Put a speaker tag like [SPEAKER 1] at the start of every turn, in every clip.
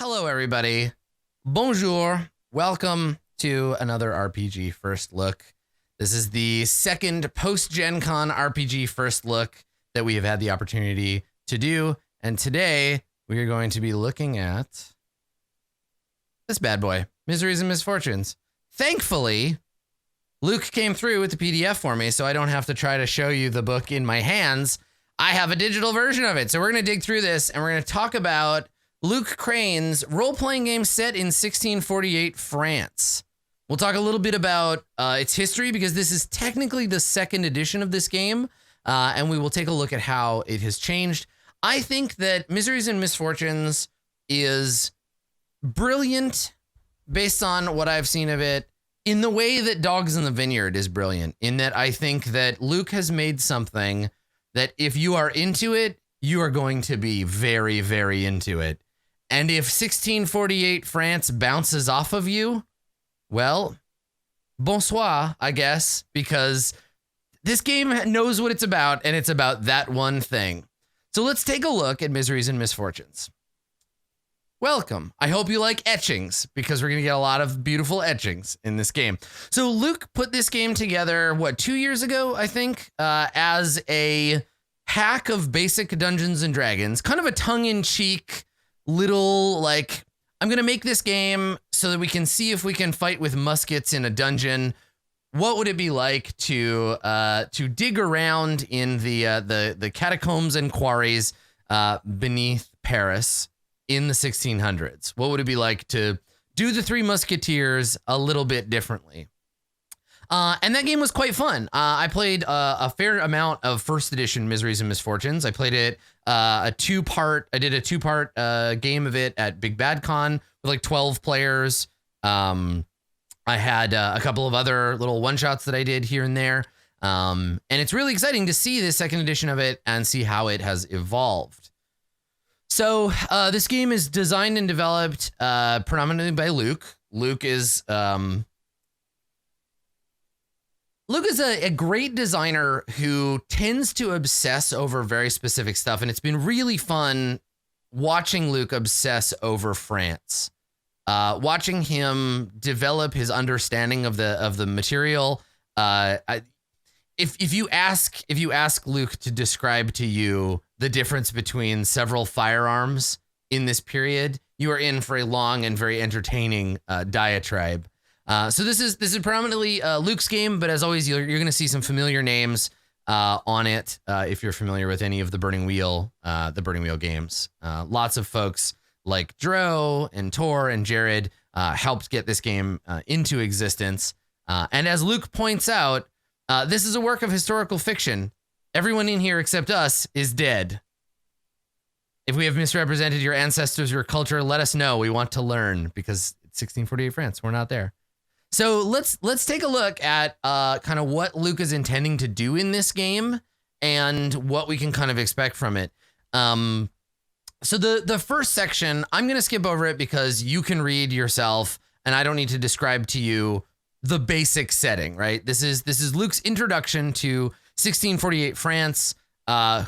[SPEAKER 1] Hello, everybody. Bonjour. Welcome to another RPG First Look. This is the second post-Gen Con RPG First Look that we have had the opportunity to do. And today we are going to be looking at this bad boy, Miseries and Misfortunes. Thankfully, Luke came through with the PDF for me, so I don't have to try to show you the book in my hands. I have a digital version of it. So we're going to dig through this and we're going to talk about Luke Crane's role-playing game set in 1648 France. We'll talk a little bit about its history because this is technically the second edition of this game, and we will take a look at how it has changed. I think that Miseries and Misfortunes is brilliant based on what I've seen of it in the way that Dogs in the Vineyard is brilliant, in that I think that Luke has made something that if you are into it, you are going to be very, very into it. And if 1648 France bounces off of you, well, bonsoir, I guess, because this game knows what it's about, and it's about that one thing. So let's take a look at Miseries and Misfortunes. Welcome. I hope you like etchings, because we're going to get a lot of beautiful etchings in this game. So Luke put this game together, 2 years ago, I think, as a hack of basic Dungeons and Dragons, kind of a tongue-in-cheek little, like, I'm going to make this game so that we can see if we can fight with muskets in a dungeon. What would it be like to dig around in the catacombs and quarries beneath Paris in the 1600s? What would it be like to do the Three Musketeers a little bit differently? And that game was quite fun. I played a fair amount of first edition Miseries and Misfortunes. I played it I did a two-part game of it at Big Bad Con with like 12 players. I had a couple of other little one-shots that I did here and there. And it's really exciting to see this second edition of it and see how it has evolved. So this game is designed and developed predominantly by Luke. Luke is a great designer who tends to obsess over very specific stuff, and it's been really fun watching Luke obsess over France. Watching him develop his understanding of the material. If you ask Luke to describe to you the difference between several firearms in this period, you are in for a long and very entertaining diatribe. So this is predominantly Luke's game, but as always, you're going to see some familiar names on it if you're familiar with any of the Burning Wheel games. Lots of folks like Dro and Tor and Jared helped get this game into existence. And as Luke points out, this is a work of historical fiction. Everyone in here except us is dead. If we have misrepresented your ancestors, your culture, let us know. We want to learn, because it's 1648 France. We're not there. So let's take a look at kind of what Luke is intending to do in this game and what we can kind of expect from it. So the first section, I'm going to skip over it because you can read yourself and I don't need to describe to you the basic setting, right? This is Luke's introduction to 1648 France,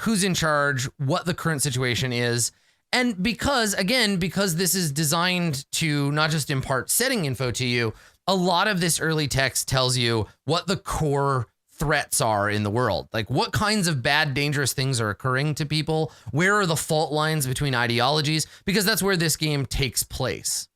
[SPEAKER 1] who's in charge, what the current situation is. And because this is designed to not just impart setting info to you, a lot of this early text tells you what the core threats are in the world. Like what kinds of bad, dangerous things are occurring to people? Where are the fault lines between ideologies? Because that's where this game takes place.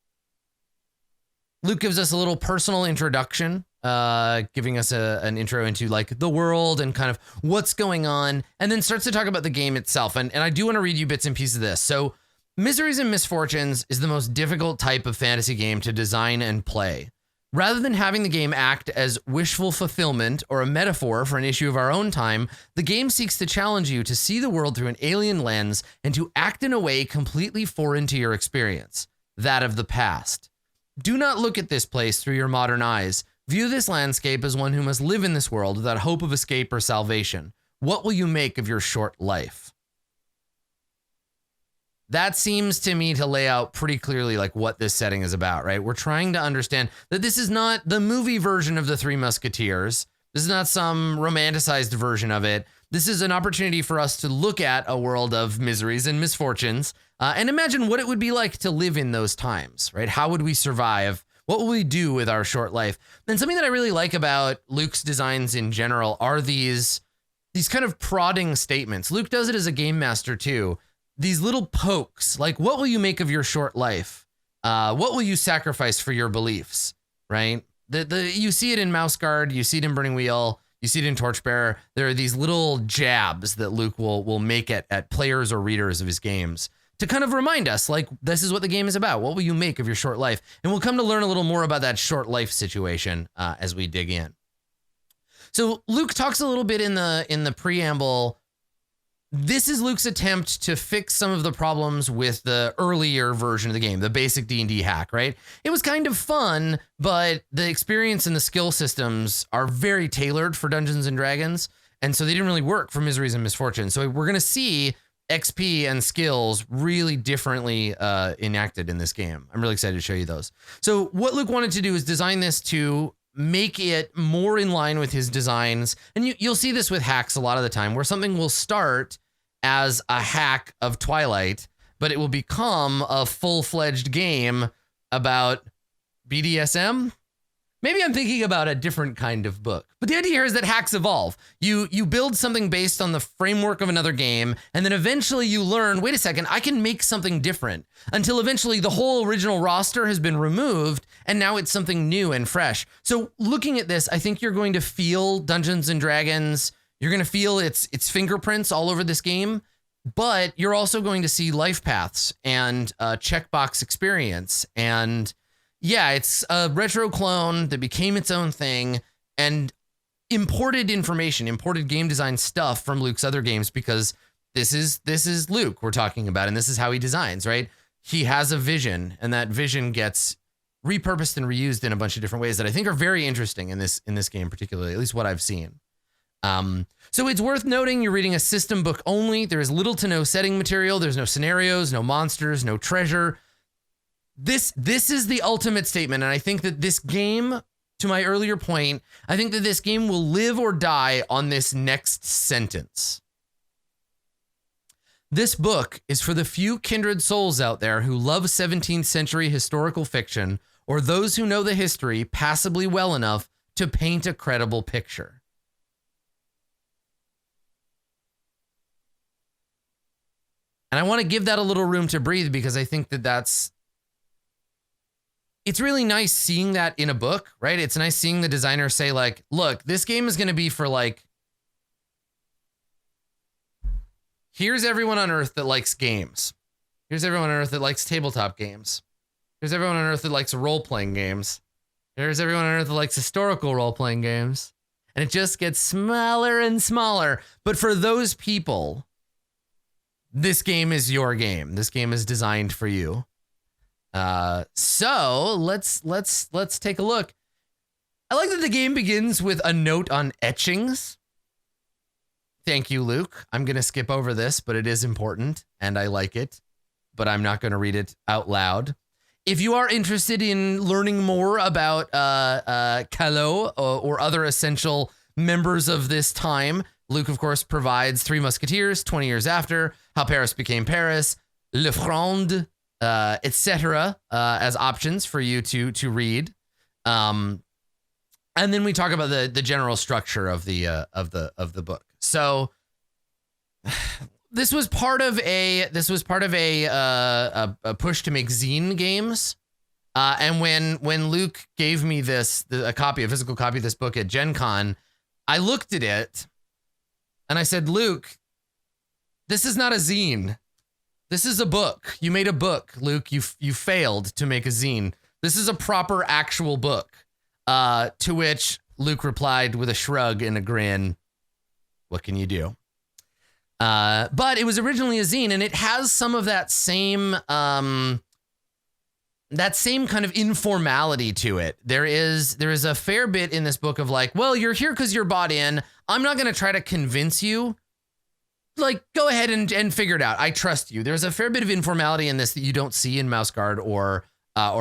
[SPEAKER 1] Luke gives us a little personal introduction, giving us an intro into like the world and kind of what's going on, and then starts to talk about the game itself. And I do want to read you bits and pieces of this. So Miseries and Misfortunes is the most difficult type of fantasy game to design and play. Rather than having the game act as wishful fulfillment or a metaphor for an issue of our own time, the game seeks to challenge you to see the world through an alien lens and to act in a way completely foreign to your experience, that of the past. Do not look at this place through your modern eyes. View this landscape as one who must live in this world without hope of escape or salvation. What will you make of your short life? That seems to me to lay out pretty clearly like what this setting is about, right? We're trying to understand that this is not the movie version of the Three Musketeers. This is not some romanticized version of it. This is an opportunity for us to look at a world of miseries and misfortunes and imagine what it would be like to live in those times, right? How would we survive? What will we do with our short life? And something that I really like about Luke's designs in general are these kind of prodding statements. Luke does it as a game master too. These little pokes, like, what will you make of your short life? What will you sacrifice for your beliefs, right? You see it in Mouse Guard, you see it in Burning Wheel, you see it in Torchbearer. There are these little jabs that Luke will make at players or readers of his games to kind of remind us, like, this is what the game is about. What will you make of your short life? And we'll come to learn a little more about that short life situation as we dig in. So Luke talks a little bit in the preamble. This is Luke's attempt to fix some of the problems with the earlier version of the game, the basic D&D hack, right? It was kind of fun, but the experience and the skill systems are very tailored for Dungeons and Dragons, and so they didn't really work for Miseries and Misfortunes. So we're going to see XP and skills really differently enacted in this game. I'm really excited to show you those. So what Luke wanted to do is design this to make it more in line with his designs. And you'll see this with hacks a lot of the time, where something will start as a hack of Twilight, but it will become a full-fledged game about BDSM. Maybe I'm thinking about a different kind of book. But the idea here is that hacks evolve. You build something based on the framework of another game, and then eventually you learn, wait a second, I can make something different, until eventually the whole original roster has been removed, and now it's something new and fresh. So looking at this, I think you're going to feel Dungeons and Dragons. You're going to feel its fingerprints all over this game, but you're also going to see life paths and checkbox experience. And yeah, it's a retro clone that became its own thing and imported information, imported game design stuff from Luke's other games, because this is Luke we're talking about, and this is how he designs, right? He has a vision, and that vision gets repurposed and reused in a bunch of different ways that I think are very interesting in this game, particularly, at least what I've seen. So it's worth noting you're reading a system book only. There is little to no setting material. There's no scenarios, no monsters, no treasure. This is the ultimate statement. And I think that this game, to my earlier point, I think that this game will live or die on this next sentence. This book is for the few kindred souls out there who love 17th century historical fiction, or those who know the history passably well enough to paint a credible picture. And I want to give that a little room to breathe, because I think that it's really nice seeing that in a book, right? It's nice seeing the designer say, like, look, this game is going to be for, like, here's everyone on Earth that likes games. Here's everyone on Earth that likes tabletop games. Here's everyone on Earth that likes role-playing games. Here's everyone on Earth that likes historical role-playing games. And it just gets smaller and smaller. But for those people, this game is your game. This game is designed for you. So let's take a look. I like that the game begins with a note on etchings. Thank you, Luke. I'm going to skip over this, but it is important and I like it, but I'm not going to read it out loud. If you are interested in learning more about Coil or other essential members of this time, Luke, of course, provides Three Musketeers, 20 years after, How Paris Became Paris, Le Fronde, etc. As options for you to read. And then we talk about the general structure of the book. So this was part of a push to make zine games. And when Luke gave me a physical copy of this book at Gen Con, I looked at it and I said, Luke, this is not a zine. This is a book. You made a book, Luke. You failed to make a zine. This is a proper actual book. To which Luke replied with a shrug and a grin, what can you do? But it was originally a zine, and it has some of that same kind of informality to it. There is a fair bit in this book of like, well, you're here because you're bought in. I'm not going to try to convince you. Like, go ahead and figure it out. I trust you. There's a fair bit of informality in this that you don't see in Mouse Guard or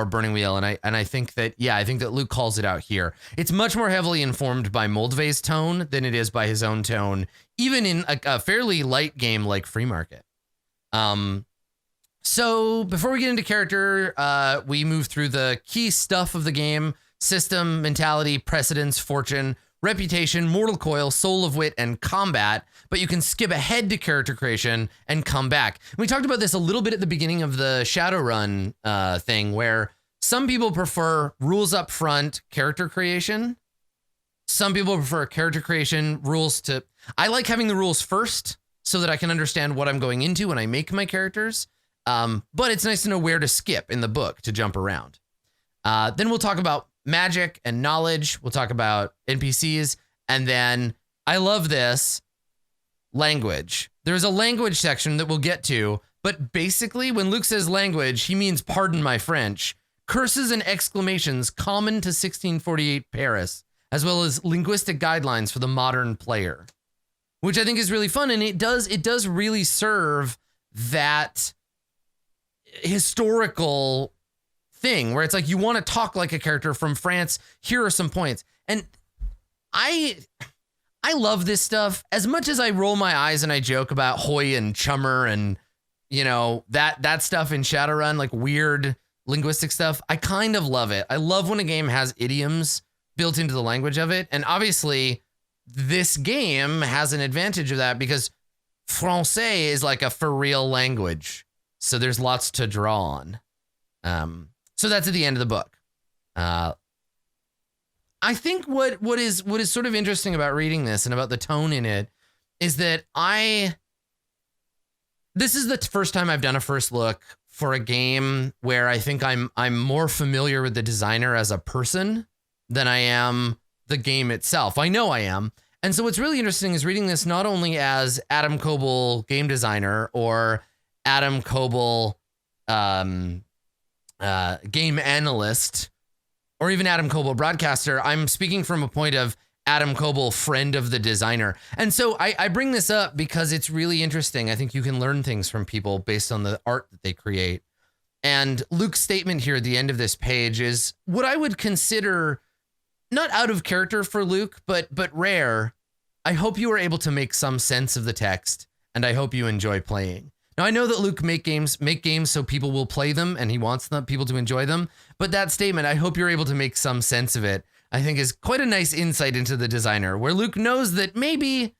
[SPEAKER 1] Burning Wheel, and I think that Luke calls it out here. It's much more heavily informed by Moldvay's tone than it is by his own tone, even in a fairly light game like Free Market. So before we get into character, we move through the key stuff of the game: system, mentality, precedence, fortune, reputation, mortal coil, soul of wit, and combat. But you can skip ahead to character creation and come back. We talked about this a little bit at the beginning of the Shadowrun thing, where some people prefer rules up front, character creation. Some people prefer character creation, rules to... I like having the rules first so that I can understand what I'm going into when I make my characters. But it's nice to know where to skip in the book to jump around. Then we'll talk about magic and knowledge. We'll talk about NPCs. And then, I love this, language. There's a language section that we'll get to. But basically, when Luke says language, he means pardon my French. Curses and exclamations common to 1648 Paris, as well as linguistic guidelines for the modern player, which I think is really fun. And it does really serve that historical thing where it's like, you want to talk like a character from France. Here are some points. And I love this stuff as much as I roll my eyes and I joke about Hoy and Chummer and, you know, that stuff in Shadowrun, like weird linguistic stuff. I kind of love it. I love when a game has idioms built into the language of it. And obviously this game has an advantage of that because Francais is like a for real language. So there's lots to draw on. So that's at the end of the book. I think what is sort of interesting about reading this and about the tone in it is that this is the first time I've done a first look for a game where I think I'm more familiar with the designer as a person than I am the game itself. I know I am. And so what's really interesting is reading this not only as Adam Coble, game designer, or Adam Coble, game analyst, or even Adam Coble, broadcaster. I'm speaking from a point of Adam Coble, friend of the designer. And so I bring this up because it's really interesting. I think you can learn things from people based on the art that they create. And Luke's statement here at the end of this page is what I would consider not out of character for Luke, but rare. I hope you are able to make some sense of the text, and I hope you enjoy playing. Now, I know that Luke make games so people will play them, and he wants people to enjoy them. But that statement, I hope you're able to make some sense of it, I think is quite a nice insight into the designer, where Luke knows that maybe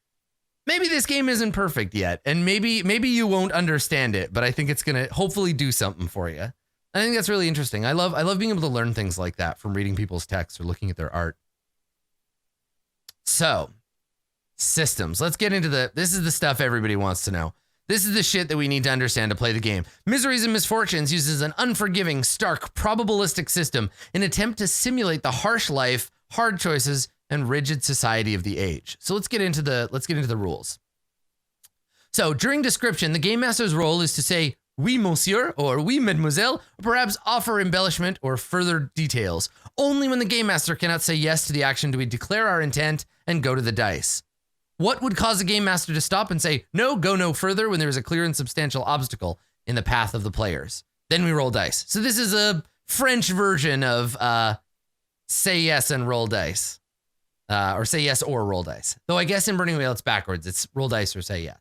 [SPEAKER 1] this game isn't perfect yet, and maybe you won't understand it, but I think it's gonna hopefully do something for you. I think that's really interesting. I love being able to learn things like that from reading people's texts or looking at their art. So, systems. Let's get into this is the stuff everybody wants to know. This is the shit that we need to understand to play the game. Miseries and Misfortunes uses an unforgiving, stark, probabilistic system in an attempt to simulate the harsh life, hard choices, and rigid society of the age. So let's get into the rules. So during description, the game master's role is to say "Oui, monsieur" or "Oui, mademoiselle," or perhaps offer embellishment or further details. Only when the game master cannot say yes to the action do we declare our intent and go to the dice. What would cause a game master to stop and say, no, go no further when there is a clear and substantial obstacle in the path of the players? Then we roll dice. So this is a French version of say yes and roll dice. Or say yes or roll dice. Though I guess in Burning Wheel it's backwards. It's roll dice or say yes.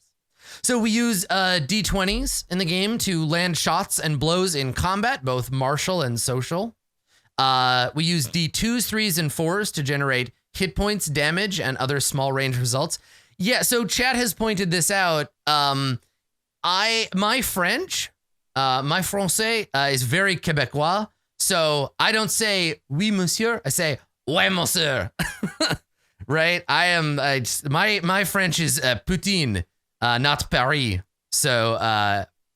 [SPEAKER 1] So we use D20s in the game to land shots and blows in combat, both martial and social. We use D2s, 3s, and 4s to generate hit points, damage, and other small range results. Yeah, so chat has pointed this out. My French, my Francais is very Quebecois. So I don't say "oui, monsieur." I say "ouais, monsieur." Right? My French is poutine, not Paris. So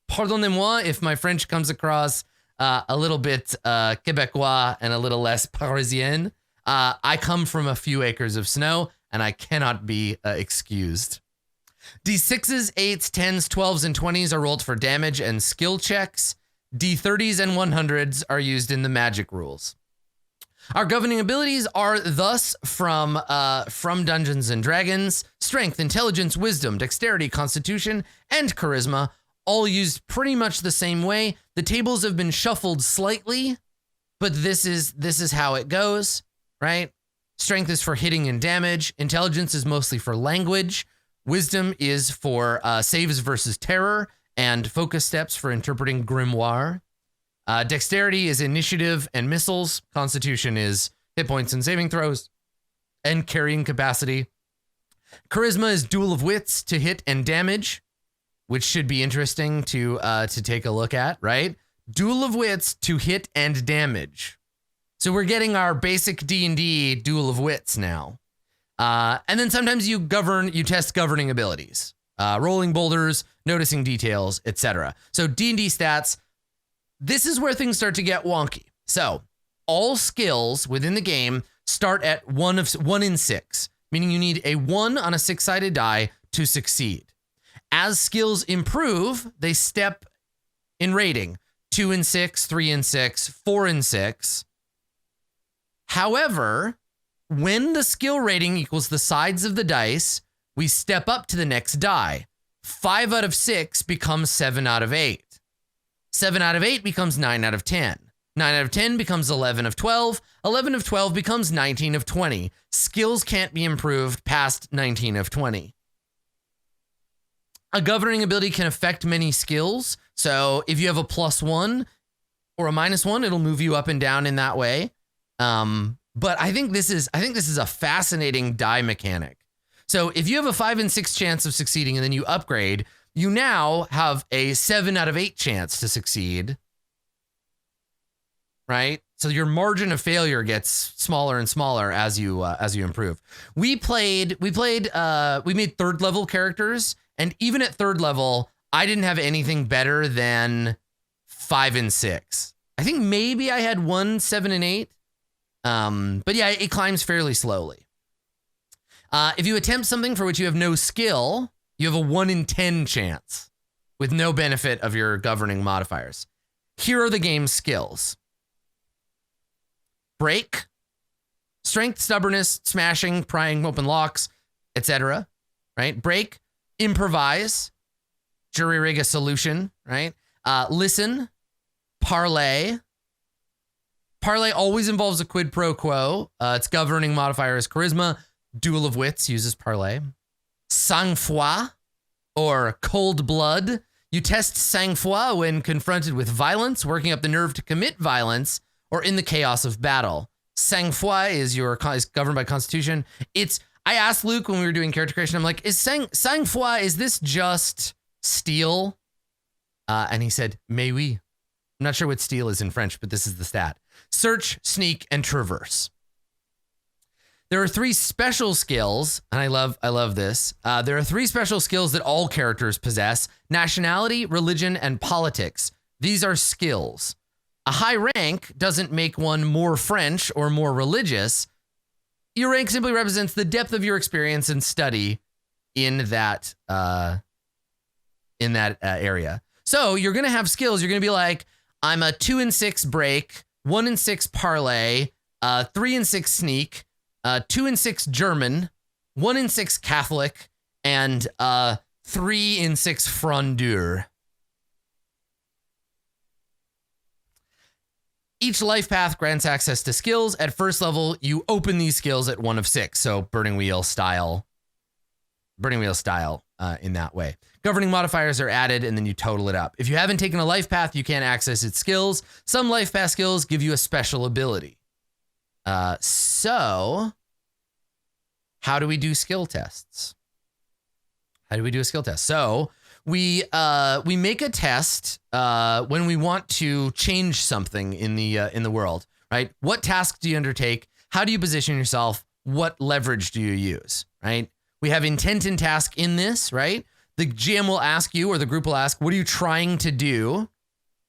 [SPEAKER 1] pardonnez-moi if my French comes across a little bit Quebecois and a little less Parisian. I come from a few acres of snow, and I cannot be excused. D6s, 8s, 10s, 12s, and 20s are rolled for damage and skill checks. D30s and 100s are used in the magic rules. Our governing abilities are thus from Dungeons & Dragons: strength, intelligence, wisdom, dexterity, constitution, and charisma, all used pretty much the same way. The tables have been shuffled slightly, but this is how it goes. Right? Strength is for hitting and damage. Intelligence is mostly for language. Wisdom is for saves versus terror. and focus steps for interpreting grimoire. Dexterity is initiative and missiles. Constitution is hit points and saving throws and carrying capacity. Charisma is duel of wits to hit and damage, which should be interesting to take a look at, right? Duel of wits to hit and damage. So we're getting our basic D&D duel of wits now. And then sometimes you test governing abilities, rolling boulders, noticing details, etc. So D&D stats, this is where things start to get wonky. So all skills within the game start at 1 in 6, meaning you need a 1 on a 6-sided die to succeed. As skills improve, they step in rating, 2 in 6, 3 in 6, 4 in 6. However, when the skill rating equals the sides of the dice, we step up to the next die. 5 out of 6 becomes 7 out of 8. 7 out of 8 becomes 9 out of 10. 9 out of 10 becomes 11 of 12. 11 of 12 becomes 19 of 20. Skills can't be improved past 19 of 20. A governing ability can affect many skills. So if you have a +1 or a -1, it'll move you up and down in that way. But I think this is a fascinating die mechanic. So if you have a 5 in 6 chance of succeeding and then you upgrade, you now have a 7 out of 8 chance to succeed. Right? So your margin of failure gets smaller and smaller as you improve. We made 3rd level characters, and even at 3rd level, I didn't have anything better than 5 and 6. I think maybe I had 1, 7, and 8. But yeah, it climbs fairly slowly. If you attempt something for which you have no skill, you have a 1 in 10 chance with no benefit of your governing modifiers. Here are the game's skills. Break, strength, stubbornness, smashing, prying open locks, etc. Right? Break, improvise, jury rig a solution, right? Listen, parlay. Parlay always involves a quid pro quo. Its governing modifier is charisma. Duel of wits uses parlay. Sang-froid, or cold blood. You test sang-froid when confronted with violence, working up the nerve to commit violence, or in the chaos of battle. Sang-froid is governed by constitution. I asked Luke when we were doing character creation, I'm like, is sang-froid, is this just steel? And he said, mais oui. I'm not sure what steel is in French, but this is the stat. Search, sneak, and traverse. There are 3 special skills, and I love this. There are 3 special skills that all characters possess: nationality, religion, and politics. These are skills. A high rank doesn't make one more French or more religious. Your rank simply represents the depth of your experience and study in that area. So you're going to have skills. You're going to be like, I'm a 2 in 6 break, 1 in 6 parlay, 3 in 6 sneak, 2 in 6 German, 1 in 6 Catholic, and 3 in 6 frondeur. Each life path grants access to skills. At 1st level, you open these skills at 1 of 6. So burning wheel style in that way. Governing modifiers are added and then you total it up. If you haven't taken a life path, you can't access its skills. Some life path skills give you a special ability. So how do we do skill tests? So we make a test when we want to change something in the world, right? What task do you undertake? How do you position yourself? What leverage do you use, right? We have intent and task in this, right? The GM will ask you, or the group will ask, what are you trying to do?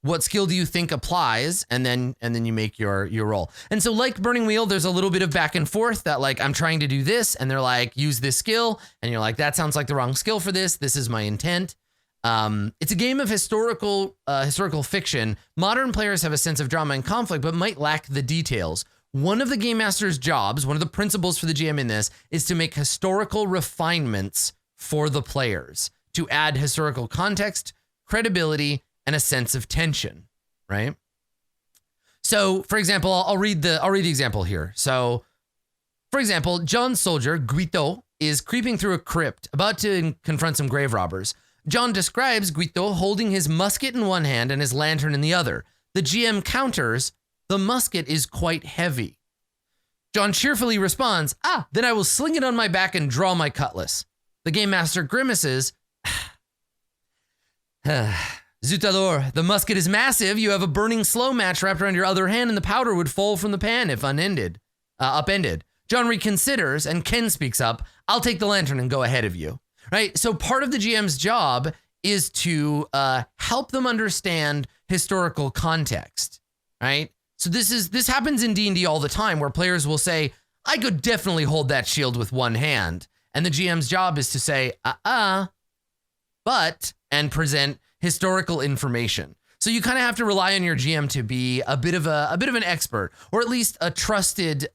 [SPEAKER 1] What skill do you think applies? And then you make your roll. And so like Burning Wheel, there's a little bit of back and forth that like, I'm trying to do this. And they're like, use this skill. And you're like, that sounds like the wrong skill for this. This is my intent. It's a game of historical fiction. Modern players have a sense of drama and conflict, but might lack the details. One of the game master's jobs, one of the principles for the GM in this, is to make historical refinements for the players, to add historical context, credibility, and a sense of tension, right? So, for example, I'll read the example here. So, for example, John's soldier, Guito, is creeping through a crypt, about to confront some grave robbers. John describes Guito holding his musket in one hand and his lantern in the other. The GM counters, the musket is quite heavy. John cheerfully responds, then I will sling it on my back and draw my cutlass. The game master grimaces, Zutalor, the musket is massive. You have a burning slow match wrapped around your other hand and the powder would fall from the pan if upended. John reconsiders and Ken speaks up, I'll take the lantern and go ahead of you. Right? So part of the GM's job is to help them understand historical context, right? So this happens in D&D all the time where players will say, I could definitely hold that shield with one hand. And the GM's job is to say, but, and present historical information. So you kind of have to rely on your GM to be a bit of an expert, or at least a trusted,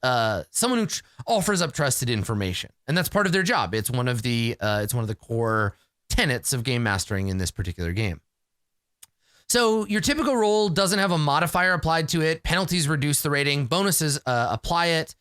[SPEAKER 1] someone who offers up trusted information. And that's part of their job. It's one of the core tenets of game mastering in this particular game. So your typical roll doesn't have a modifier applied to it. Penalties reduce the rating. Bonuses apply it.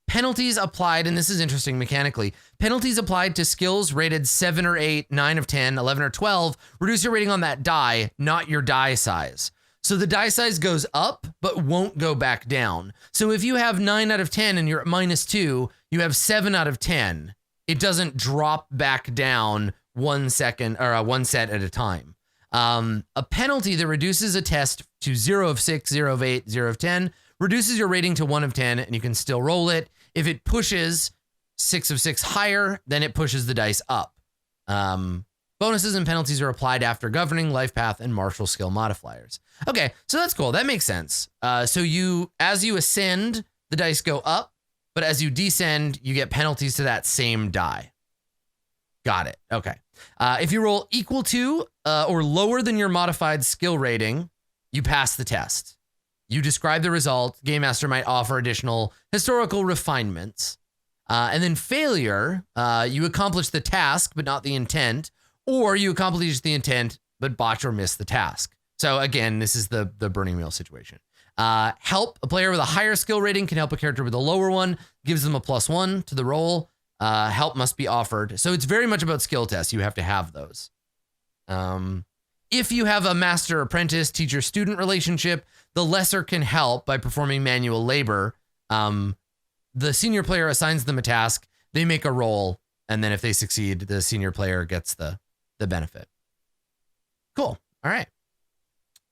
[SPEAKER 1] Penalties applied, and this is interesting mechanically, penalties applied to skills rated 7 or 8, 9 of 10, 11 or 12, reduce your rating on that die, not your die size. So the die size goes up, but won't go back down. So if you have 9 out of 10 and you're at -2, you have 7 out of 10. It doesn't drop back down 1 second or 1 set at a time. A penalty that reduces a test to 0 of 6, 0 of 8, 0 of 10 reduces your rating to 1 of 10 and you can still roll it. If it pushes 6 of 6 higher, then it pushes the dice up. Bonuses and penalties are applied after governing, life path, and martial skill modifiers. Okay, so that's cool. That makes sense. So as you ascend, the dice go up, but as you descend, you get penalties to that same die. Got it. Okay. If you roll equal to or lower than your modified skill rating, you pass the test. You describe the result. Game Master might offer additional historical refinements. And then failure, you accomplish the task, but not the intent, or you accomplish the intent, but botch or miss the task. So again, this is the burning wheel situation. Help, a player with a higher skill rating can help a character with a lower one, gives them a +1 to the roll. Help must be offered. So it's very much about skill tests. You have to have those. If you have a master-apprentice, teacher-student relationship, the lesser can help by performing manual labor. The senior player assigns them a task, they make a roll, and then if they succeed, the senior player gets the benefit. Cool. All right.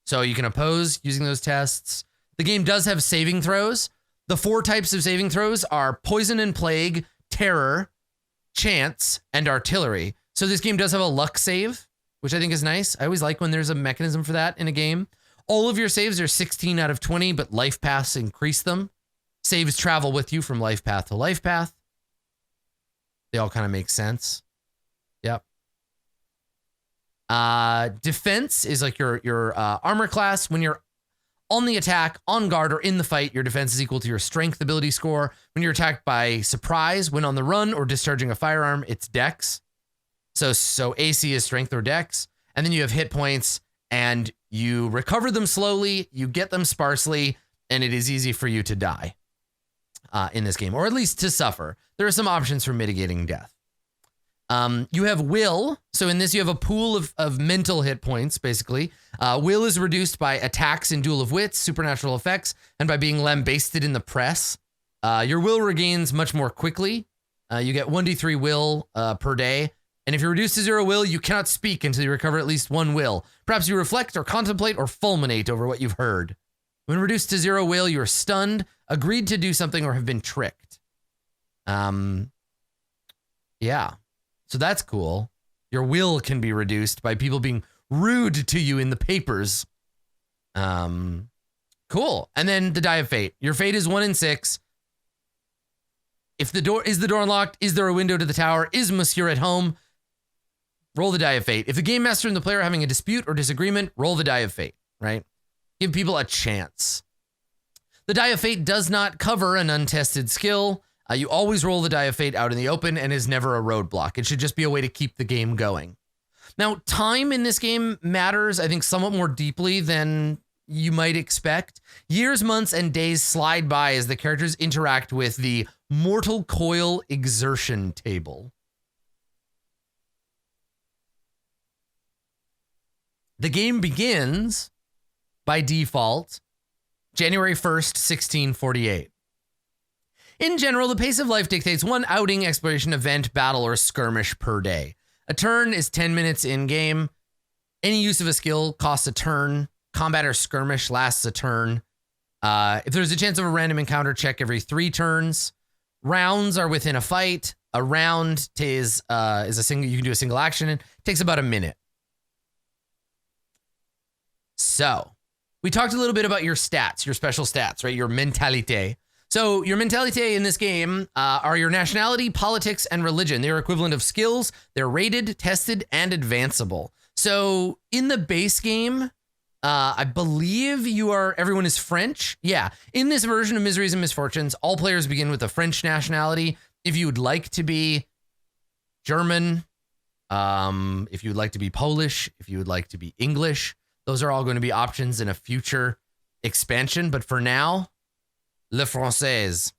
[SPEAKER 1] So you can oppose using those tests. The game does have saving throws. The 4 types of saving throws are poison and plague, terror, chance, and artillery. So this game does have a luck save, which I think is nice. I always like when there's a mechanism for that in a game. All of your saves are 16 out of 20, but life paths increase them. Saves travel with you from life path to life path. They all kind of make sense. Yep. Defense is like your armor class. When you're on the attack, on guard, or in the fight, your defense is equal to your strength ability score. When you're attacked by surprise, when on the run, or discharging a firearm, it's dex. So AC is strength or dex. And then you have hit points, and you recover them slowly, you get them sparsely, and it is easy for you to die in this game, or at least to suffer. There are some options for mitigating death. You have will. So in this, you have a pool of mental hit points, basically. Will is reduced by attacks in Duel of Wits, supernatural effects, and by being lambasted in the press. Your will regains much more quickly. You get 1d3 will per day. And if you're reduced to 0 will, you cannot speak until you recover at least 1 will. Perhaps you reflect or contemplate or fulminate over what you've heard. When reduced to 0 will, you are stunned, agreed to do something, or have been tricked. Yeah. So that's cool. Your will can be reduced by people being rude to you in the papers. Cool. And then the die of fate. Your fate is 1 in 6. If the door unlocked? Is there a window to the tower? Is Monsieur at home? Roll the die of fate. If the game master and the player are having a dispute or disagreement, roll the die of fate, right? Give people a chance. The die of fate does not cover an untested skill. You always roll the die of fate out in the open and is never a roadblock. It should just be a way to keep the game going. Now, time in this game matters, I think, somewhat more deeply than you might expect. Years, months, and days slide by as the characters interact with the Mortal Coil exertion table. The game begins by default January 1st, 1648. In general, the pace of life dictates one outing, exploration, event, battle, or skirmish per day. A turn is 10 minutes in-game. Any use of a skill costs a turn. Combat or skirmish lasts a turn. If there's a chance of a random encounter, check every 3 turns. Rounds are within a fight. A round is a single. You can do a single action. It takes about a minute. So, we talked a little bit about your stats, your special stats, right? Your mentalité. So your mentalité in this game are your nationality, politics, and religion. They're equivalent of skills. They're rated, tested, and advanceable. So in the base game, I believe everyone is French. Yeah. In this version of Miseries and Misfortunes, all players begin with a French nationality. If you would like to be German, if you would like to be Polish, if you would like to be English, those are all going to be options in a future expansion. But for now, Le Français.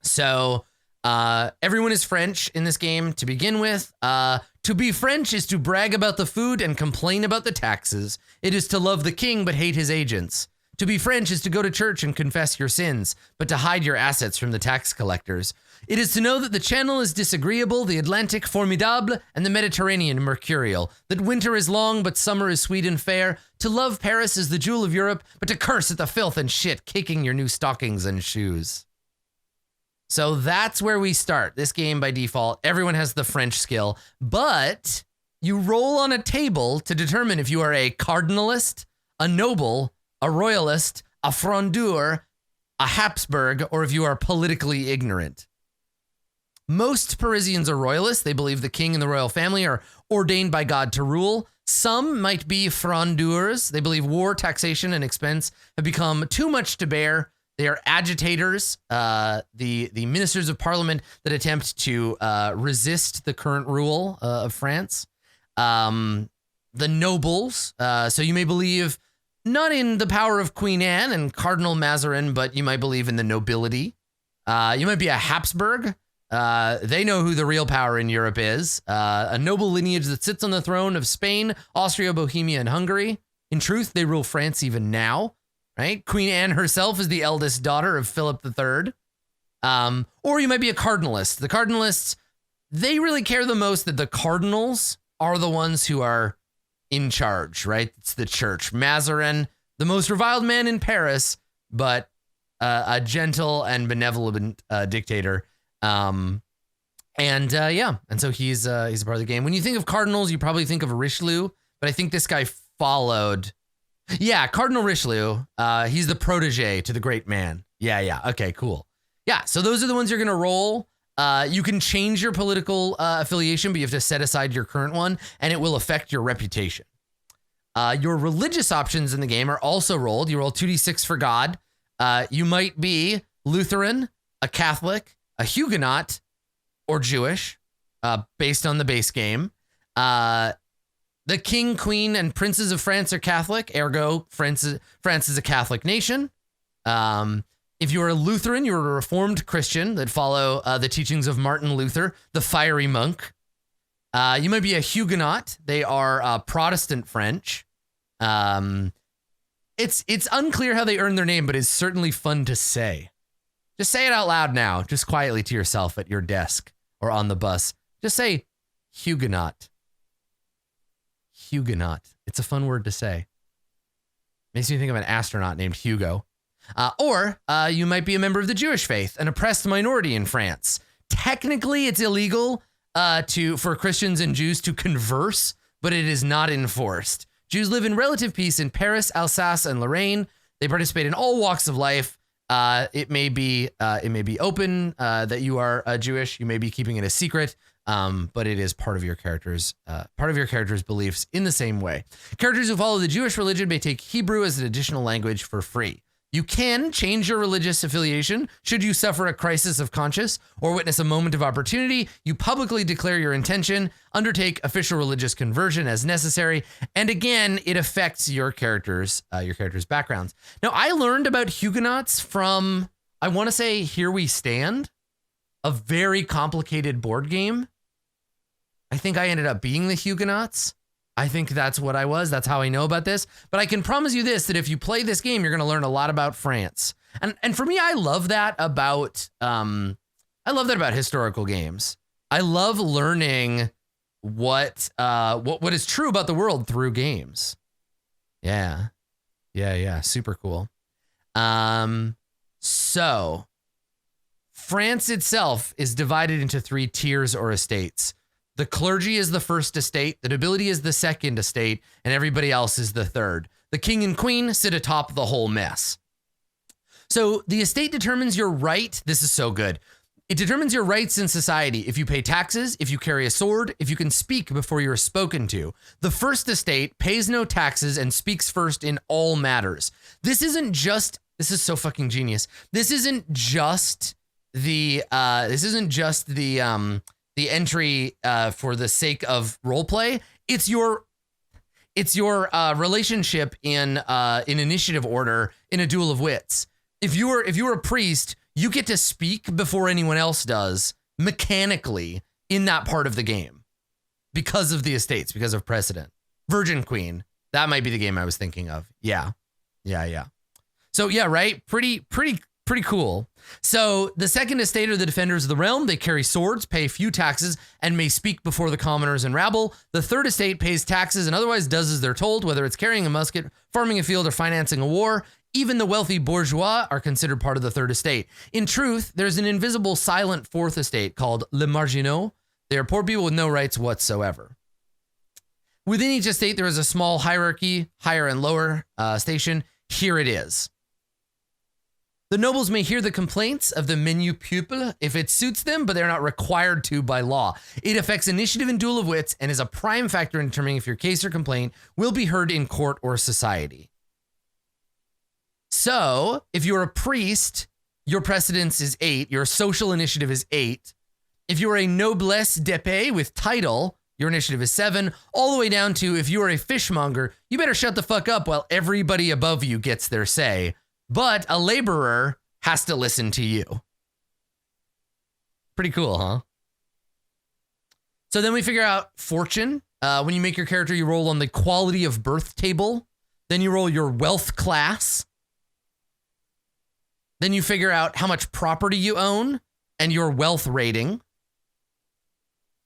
[SPEAKER 1] So everyone is French in this game to begin with. To be French is to brag about the food and complain about the taxes. It is to love the king but hate his agents. To be French is to go to church and confess your sins, but to hide your assets from the tax collectors. It is to know that the Channel is disagreeable, the Atlantic formidable, and the Mediterranean mercurial. That winter is long, but summer is sweet and fair. To love Paris is the jewel of Europe, but to curse at the filth and shit kicking your new stockings and shoes. So that's where we start. This game, by default, everyone has the French skill, but you roll on a table to determine if you are a cardinalist, a noble, a royalist, a frondeur, a Habsburg, or if you are politically ignorant. Most Parisians are royalists. They believe the king and the royal family are ordained by God to rule. Some might be frondeurs. They believe war, taxation, and expense have become too much to bear. They are agitators, the ministers of parliament that attempt to resist the current rule of France. The nobles. So you may believe not in the power of Queen Anne and Cardinal Mazarin, but you might believe in the nobility. You might be a Habsburg. They know who the real power in Europe is. A noble lineage that sits on the throne of Spain, Austria, Bohemia, and Hungary. In truth, they rule France even now, right? Queen Anne herself is the eldest daughter of Philip III. Or you might be a cardinalist. The cardinalists, they really care the most that the cardinals are the ones who are in charge, right? It's the church. Mazarin, the most reviled man in Paris, but a gentle and benevolent dictator. And so he's a part of the game. When you think of cardinals, you probably think of Richelieu, but I think this guy followed. Yeah, Cardinal Richelieu. He's the protege to the great man. Yeah. Okay, cool. Yeah, so those are the ones you're going to roll. You can change your political affiliation, but you have to set aside your current one, and it will affect your reputation. Your religious options in the game are also rolled. You roll 2d6 for God. You might be Lutheran, a Catholic, a Huguenot, or Jewish, based on the base game. The king, queen, and princes of France are Catholic, ergo France is a Catholic nation. If you are a Lutheran, you're a Reformed Christian that follow the teachings of Martin Luther, the fiery monk. You might be a Huguenot. They are Protestant French. It's unclear how they earn their name, but it's certainly fun to say. Just say it out loud now, just quietly to yourself at your desk or on the bus. Just say Huguenot. Huguenot. It's a fun word to say. Makes me think of an astronaut named Hugo. Or you might be a member of the Jewish faith, an oppressed minority in France. Technically, it's illegal for Christians and Jews to converse, but it is not enforced. Jews live in relative peace in Paris, Alsace, and Lorraine. They participate in all walks of life. It may be open that you are Jewish. You may be keeping it a secret, but it is part of your character's beliefs in the same way. Characters who follow the Jewish religion may take Hebrew as an additional language for free. You can change your religious affiliation should you suffer a crisis of conscience or witness a moment of opportunity. You publicly declare your intention, undertake official religious conversion as necessary, and again, it affects your character's backgrounds. Now, I learned about Huguenots from, I want to say, Here We Stand, a very complicated board game. I think I ended up being the Huguenots. I think that's what I was. That's how I know about this. But I can promise you this, that if you play this game, you're going to learn a lot about France. And for me, I love that about historical games. I love learning what is true about the world through games. Yeah. Super cool. So France itself is divided into 3 tiers or estates. The clergy is the first estate, the nobility is the second estate, and everybody else is the third. The king and queen sit atop the whole mess. So the estate determines your right. This is so good. It determines your rights in society. If you pay taxes, if you carry a sword, if you can speak before you're spoken to. The first estate pays no taxes and speaks first in all matters. This is so fucking genius. This isn't just the entry for the sake of roleplay. It's your relationship in initiative order in a duel of wits. If you were a priest, you get to speak before anyone else does mechanically in that part of the game because of the estates, because of precedent. Virgin Queen, that might be the game I was thinking of. Yeah. So yeah, right. Pretty cool. So the second estate are the defenders of the realm. They carry swords, pay few taxes, and may speak before the commoners and rabble. The third estate pays taxes and otherwise does as they're told, whether it's carrying a musket, farming a field, or financing a war. Even the wealthy bourgeois are considered part of the third estate. In truth, there's an invisible silent fourth estate called les marginaux. They are poor people with no rights whatsoever. Within each estate, there is a small hierarchy, higher and lower station. Here it is. The nobles may hear the complaints of the menu peuple if it suits them, but they're not required to by law. It affects initiative in Duel of Wits and is a prime factor in determining if your case or complaint will be heard in court or society. So, if you're a priest, your precedence is 8. Your social initiative is 8. If you're a noblesse d'épée with title, your initiative is 7. All the way down to if you are a fishmonger, you better shut the fuck up while everybody above you gets their say. But a laborer has to listen to you. Pretty cool, huh? So then we figure out fortune. When you make your character, you roll on the quality of birth table. Then you roll your wealth class. Then you figure out how much property you own and your wealth rating.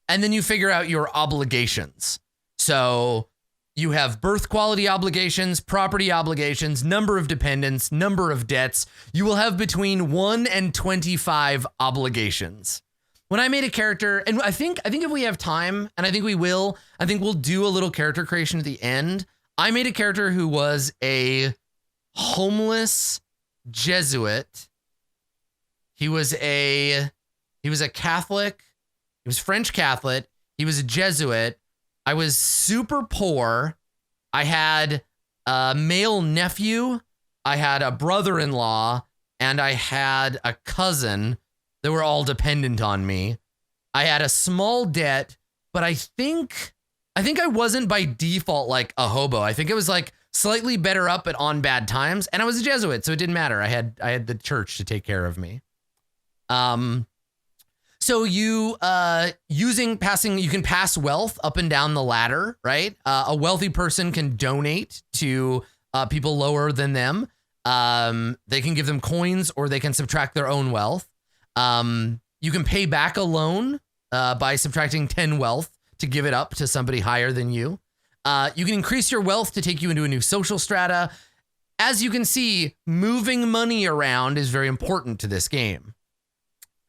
[SPEAKER 1] And then you figure out your obligations. So you have birth quality obligations, property obligations, number of dependents, number of debts. You will have between 1 and 25 obligations. When I made a character, and I think if we have time, and I think we will, I think we'll do a little character creation at the end. I made a character who was a homeless Jesuit. He was a Catholic. He was French Catholic. He was a Jesuit. I was super poor. I had a male nephew. I had a brother-in-law, and I had a cousin that were all dependent on me. I had a small debt, but I think I wasn't by default like a hobo. I think it was like slightly better up but on bad times, and I was a Jesuit, so it didn't matter. I had the church to take care of me. So you you can pass wealth up and down the ladder, right? A wealthy person can donate to people lower than them. They can give them coins or they can subtract their own wealth. You can pay back a loan by subtracting 10 wealth to give it up to somebody higher than you. You can increase your wealth to take you into a new social strata. As you can see, moving money around is very important to this game.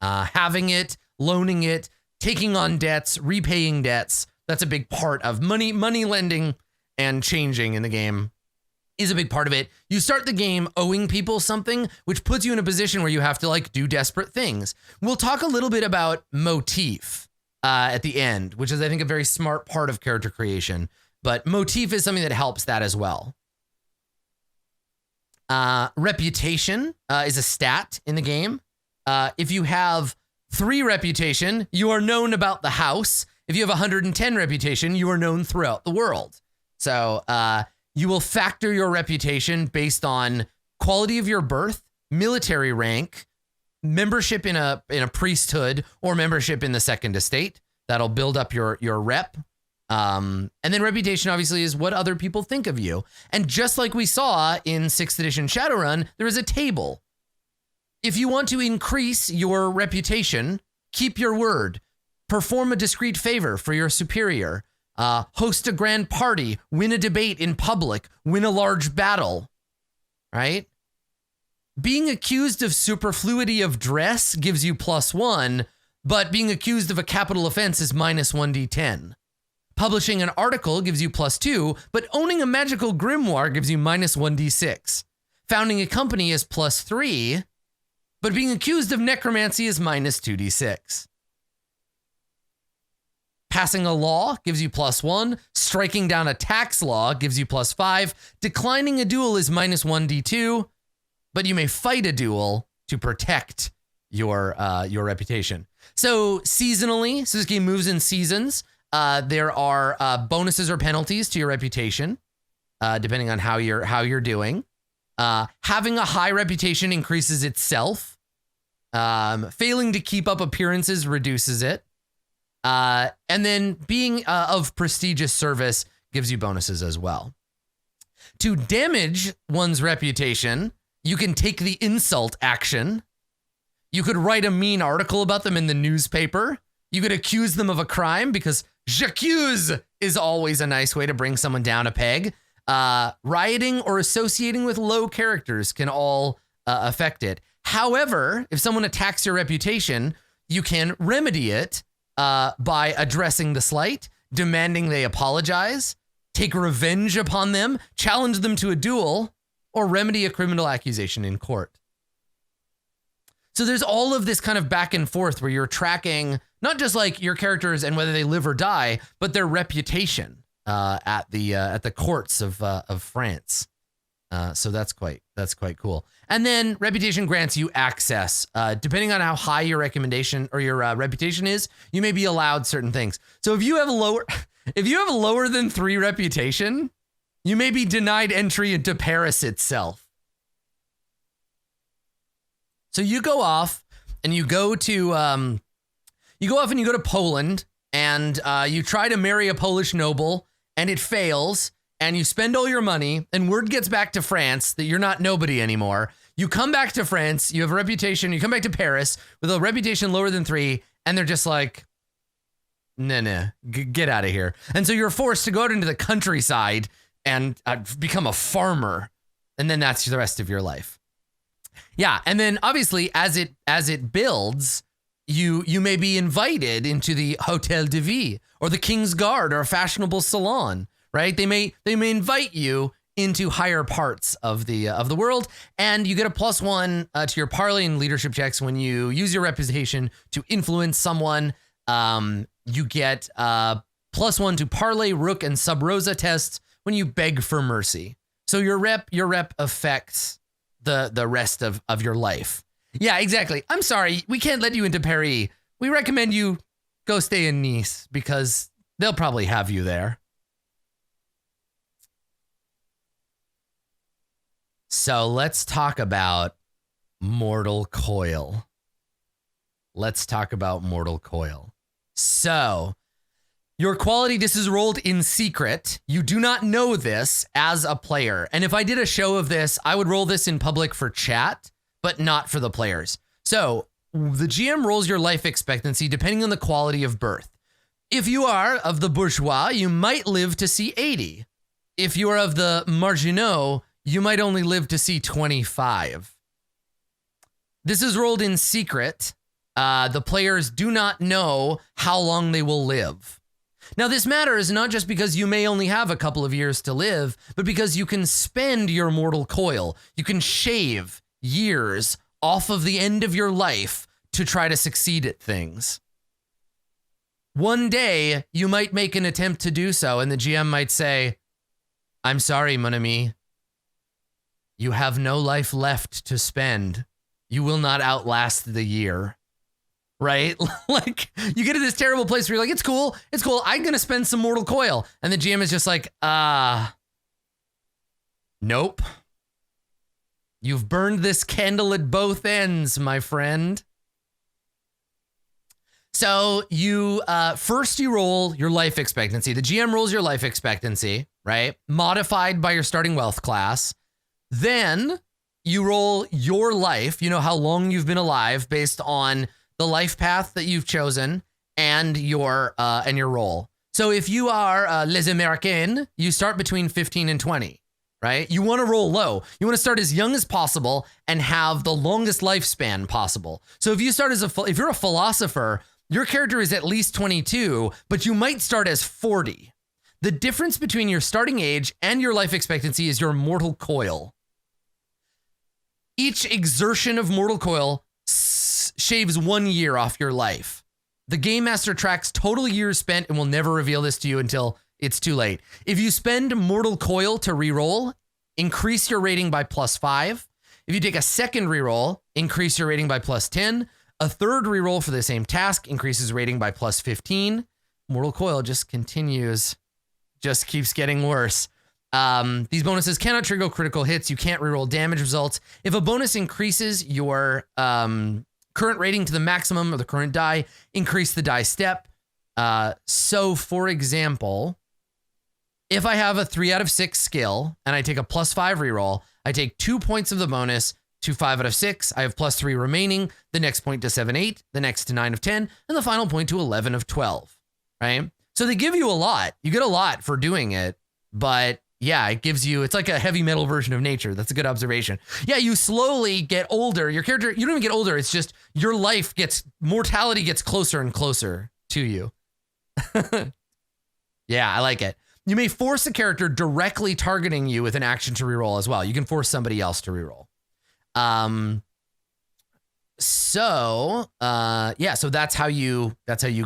[SPEAKER 1] Having it, loaning it, taking on debts, repaying debts, that's a big part of money lending and changing in the game is a big part of it. You start the game owing people something, which puts you in a position where you have to like do desperate things. We'll talk a little bit about motif at the end, which is I think a very smart part of character creation, but motif is something that helps that as well. Reputation is a stat in the game. If you have 3 reputation, you are known about the house. If you have 110 reputation, you are known throughout the world. So you will factor your reputation based on quality of your birth, military rank, membership in a priesthood, or membership in the second estate. That'll build up your rep. And then reputation obviously is what other people think of you. And just like we saw in 6th edition Shadowrun, there is a table. If you want to increase your reputation, keep your word, perform a discreet favor for your superior, host a grand party, win a debate in public, win a large battle, right? Being accused of superfluity of dress gives you +1, but being accused of a capital offense is -1d10. Publishing an article gives you +2, but owning a magical grimoire gives you -1d6. Founding a company is +3, but being accused of necromancy is -2d6. Passing a law gives you +1. Striking down a tax law gives you +5. Declining a duel is -1d2, but you may fight a duel to protect your reputation. So seasonally, so this game moves in seasons. There are bonuses or penalties to your reputation, depending on how you're doing. Having a high reputation increases itself. Failing to keep up appearances reduces it. And then being of prestigious service gives you bonuses as well. To damage one's reputation, you can take the insult action. You could write a mean article about them in the newspaper. You could accuse them of a crime, because j'accuse is always a nice way to bring someone down a peg. Rioting or associating with low characters can all affect it. However, if someone attacks your reputation, you can remedy it by addressing the slight, demanding they apologize, take revenge upon them, challenge them to a duel, or remedy a criminal accusation in court. So there's all of this kind of back and forth where you're tracking not just like your characters and whether they live or die, but their reputation at the courts of France. So that's quite cool. And then reputation grants you access. Depending on how high your recommendation or your reputation is, you may be allowed certain things. So if you have a lower than 3 reputation, you may be denied entry into Paris itself. So you go off and you go to Poland and you try to marry a Polish noble and it fails and you spend all your money and word gets back to France that you're not nobody anymore. You come back to France, you have a reputation, you come back to Paris with a reputation lower than 3 and they're just like, nah, get out of here. And so you're forced to go out into the countryside and become a farmer. And then that's the rest of your life. Yeah, and then obviously as it builds, you may be invited into the Hotel de Ville or the King's Guard or a fashionable salon, right? They may invite you into higher parts of the world, and you get a +1 to your parley and leadership checks when you use your reputation to influence someone. You get +1 to parley, rook, and sub rosa tests when you beg for mercy. So your rep affects the rest of your life. Yeah, exactly. I'm sorry, we can't let you into Paris. We recommend you go stay in Nice because they'll probably have you there. So let's talk about Mortal Coil. So your quality, this is rolled in secret. You do not know this as a player. And if I did a show of this, I would roll this in public for chat, but not for the players. So the GM rolls your life expectancy depending on the quality of birth. If you are of the bourgeois, you might live to see 80. If you are of the marginaux, you might only live to see 25. This is rolled in secret. The players do not know how long they will live. Now, this matters not just because you may only have a couple of years to live, but because you can spend your mortal coil. You can shave years off of the end of your life to try to succeed at things. One day, you might make an attempt to do so, and the GM might say, I'm sorry, mon ami. You have no life left to spend. You will not outlast the year. Right? Like, you get to this terrible place where you're like, it's cool. I'm going to spend some mortal coil. And the GM is just like, nope. You've burned this candle at both ends, my friend. So you first you roll your life expectancy. The GM rolls your life expectancy, right? Modified by your starting wealth class. Then you roll your life, you know, how long you've been alive based on the life path that you've chosen and your roll. So if you are Les Américains, you start between 15 and 20, right? You want to roll low. You want to start as young as possible and have the longest lifespan possible. So if you start if you're a philosopher, your character is at least 22, but you might start as 40. The difference between your starting age and your life expectancy is your mortal coil. Each exertion of mortal coil shaves 1 year off your life. The Game Master tracks total years spent and will never reveal this to you until it's too late. If you spend mortal coil to reroll, increase your rating by +5. If you take a second reroll, increase your rating by +10. A third reroll for the same task increases rating by +15. Mortal coil just continues, just keeps getting worse. These bonuses cannot trigger critical hits. You can't reroll damage results. If a bonus increases your current rating to the maximum of the current die, increase the die step. So for example, if I have a 3 out of 6 skill and I take a +5 reroll, I take 2 points of the bonus to 5 out of 6. I have +3 remaining, the next point to 7, 8, the next to 9 of 10, and the final point to 11 of 12, right? So they give you a lot. You get a lot for doing it, but yeah, it gives you, it's like a heavy metal version of nature. That's a good observation. Yeah, you slowly get older. Your character, you don't even get older. It's just your life mortality gets closer and closer to you. Yeah, I like it. You may force a character directly targeting you with an action to reroll as well. You can force somebody else to reroll. So that's how you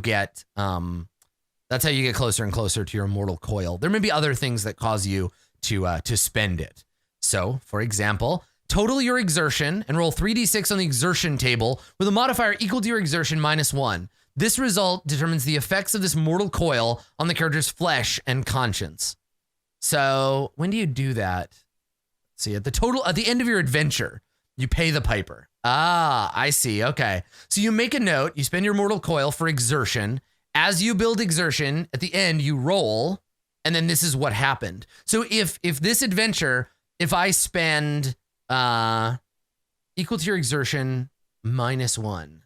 [SPEAKER 1] get closer and closer to your mortal coil. There may be other things that cause you to spend it. So, for example, total your exertion and roll 3d6 on the exertion table with a modifier equal to your exertion -1. This result determines the effects of this mortal coil on the character's flesh and conscience. So, when do you do that? See, at the end of your adventure, you pay the piper. Ah, I see. Okay. So you make a note, you spend your mortal coil for exertion. As you build exertion, at the end, you roll, and then this is what happened. So if this adventure, if I spend equal to your exertion -1.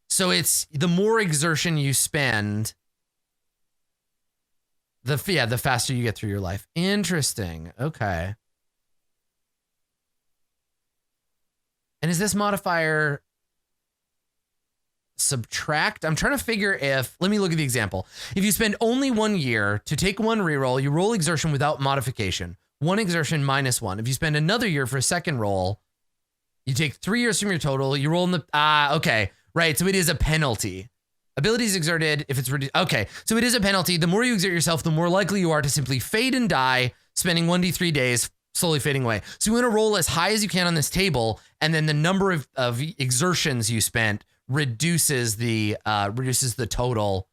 [SPEAKER 1] So it's the more exertion you spend, the faster you get through your life. Interesting. Okay. And is this modifier subtract? I'm trying to figure let me look at the example. If you spend only 1 year to take 1 reroll, you roll exertion without modification. 1 exertion -1. If you spend another year for a second roll, you take 3 years from your total, you roll in the, okay. Right, so it is a penalty. Abilities exerted, if it's reduced, okay. So it is a penalty. The more you exert yourself, the more likely you are to simply fade and die, spending 1d3 days slowly fading away. So you want to roll as high as you can on this table, and then the number of exertions you spent reduces the total.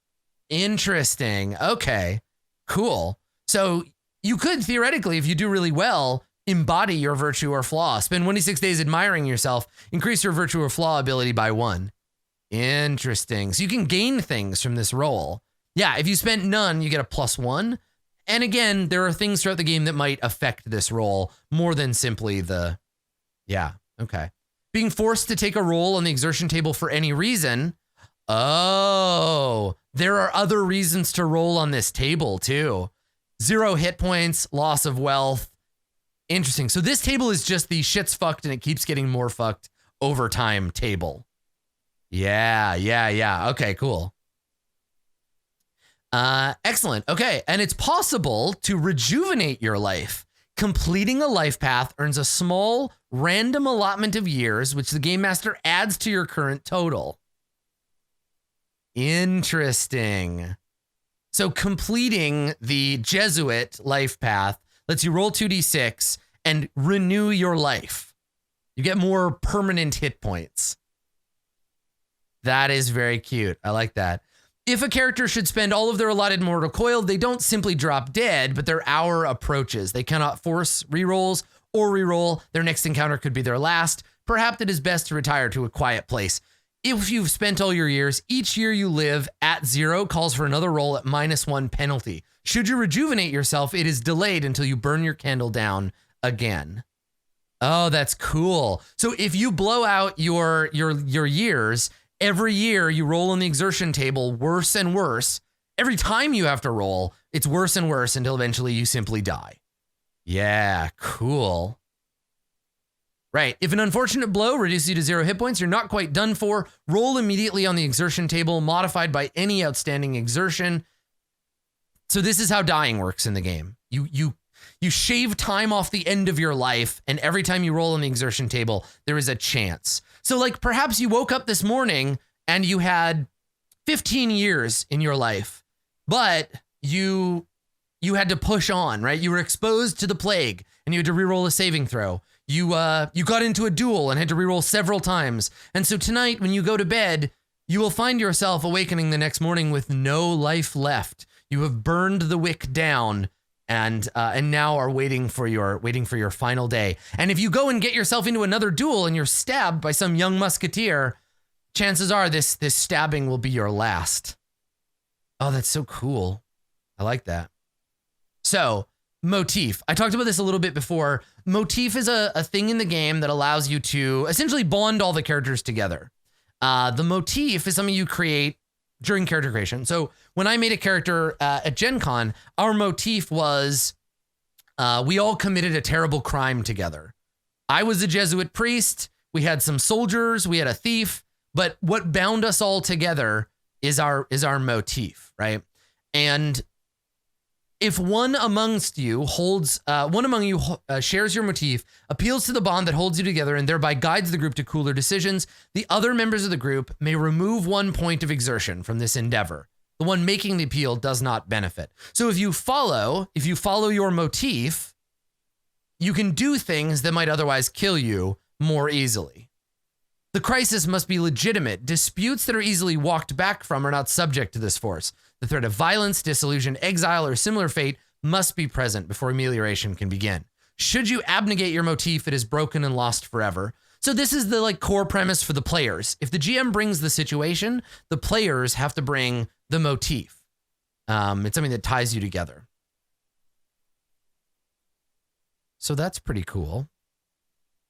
[SPEAKER 1] Interesting. Okay, cool. So you could theoretically, if you do really well, embody your virtue or flaw. Spend 26 days admiring yourself, increase your virtue or flaw ability by 1. Interesting. So you can gain things from this roll. Yeah, if you spent none, you get a +1. And again, there are things throughout the game that might affect this roll more than simply okay. Being forced to take a roll on the exertion table for any reason. Oh, there are other reasons to roll on this table too. 0 hit points, loss of wealth. Interesting. So this table is just the shit's fucked and it keeps getting more fucked over time table. Yeah. Okay, cool. Excellent. Okay, and it's possible to rejuvenate your life. Completing a life path earns a small random allotment of years, which the Game Master adds to your current total. Interesting. So completing the Jesuit life path lets you roll 2d6 and renew your life. You get more permanent hit points. That is very cute. I like that. If a character should spend all of their allotted mortal coil, they don't simply drop dead, but their hour approaches. They cannot force rerolls or reroll. Their next encounter could be their last. Perhaps it is best to retire to a quiet place. If you've spent all your years, each year you live at 0 calls for another roll at -1 penalty. Should you rejuvenate yourself, it is delayed until you burn your candle down again. Oh, that's cool. So if you blow out your years, every year you roll on the exertion table worse and worse. Every time you have to roll, it's worse and worse until eventually you simply die. Yeah, cool. Right. If an unfortunate blow reduces you to 0 hit points, you're not quite done for. Roll immediately on the exertion table, modified by any outstanding exertion. So this is how dying works in the game. You shave time off the end of your life, and every time you roll on the exertion table, there is a chance. So like perhaps you woke up this morning and you had 15 years in your life, but you had to push on, right? You were exposed to the plague and you had to reroll a saving throw. You got into a duel and had to reroll several times. And so tonight, when you go to bed, you will find yourself awakening the next morning with no life left. You have burned the wick down and now are waiting for your final day. And if you go and get yourself into another duel and you're stabbed by some young musketeer, chances are this stabbing will be your last. Oh, that's so cool. I like that. So, motif. I talked about this a little bit before. Motif is a thing in the game that allows you to essentially bond all the characters together. The motif is something you create during character creation. So when I made a character at Gen Con, our motif was we all committed a terrible crime together. I was a Jesuit priest. We had some soldiers. We had a thief. But what bound us all together is our motif, right? And if one among you shares your motif, appeals to the bond that holds you together, and thereby guides the group to cooler decisions, the other members of the group may remove 1 point of exertion from this endeavor. The one making the appeal does not benefit. So if you follow your motif, you can do things that might otherwise kill you more easily. The crisis must be legitimate. Disputes that are easily walked back from are not subject to this force. The threat of violence, dissolution, exile, or similar fate must be present before amelioration can begin. Should you abnegate your motif, it is broken and lost forever. So this is the core premise for the players. If the GM brings the situation, the players have to bring the motif. It's something that ties you together. So that's pretty cool.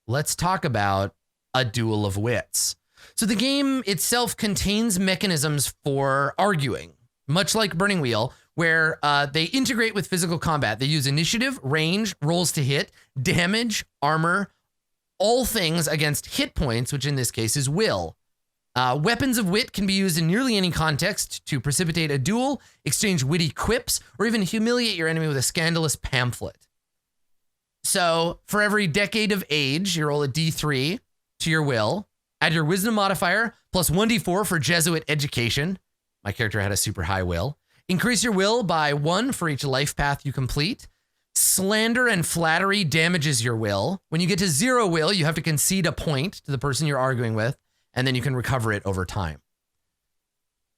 [SPEAKER 1] Let's talk about a duel of wits. So the game itself contains mechanisms for arguing, much like Burning Wheel, where they integrate with physical combat. They use initiative, range, rolls to hit, damage, armor, all things against hit points, which in this case is will. Weapons of wit can be used in nearly any context to precipitate a duel, exchange witty quips, or even humiliate your enemy with a scandalous pamphlet. So for every decade of age, you roll a d3 to your will, add your wisdom modifier, plus 1d4 for Jesuit education. My character had a super high will. Increase your will by 1 for each life path you complete. Slander and flattery damages your will. When you get to 0 will, you have to concede a point to the person you're arguing with, and then you can recover it over time.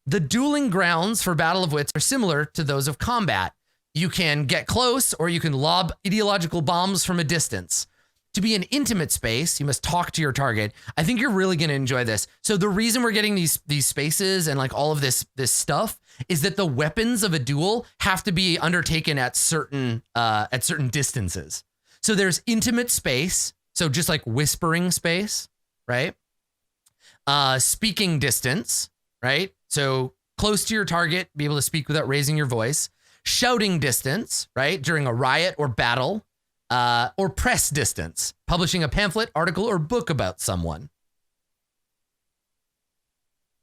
[SPEAKER 1] The dueling grounds for Battle of Wits are similar to those of combat. You can get close, or you can lob ideological bombs from a distance. To be an intimate space, you must talk to your target. I think you're really going to enjoy this. So the reason we're getting these spaces and all of this stuff is that the weapons of a duel have to be undertaken at certain distances. So there's intimate space, so just like whispering space, right? Speaking distance, right? So close to your target, be able to speak without raising your voice. Shouting distance, right? During a riot or battle. Or press distance, publishing a pamphlet, article, or book about someone.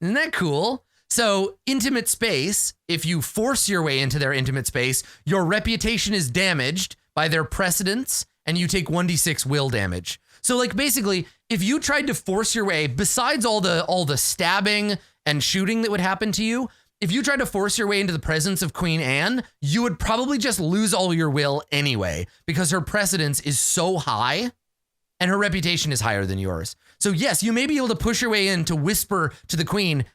[SPEAKER 1] Isn't that cool? So intimate space, if you force your way into their intimate space, your reputation is damaged by their precedence and you take 1d6 will damage. So basically, if you tried to force your way, besides all the stabbing and shooting that would happen to you, if you tried to force your way into the presence of Queen Anne, you would probably just lose all your will anyway, because her precedence is so high and her reputation is higher than yours. So yes, you may be able to push your way in to whisper to the Queen,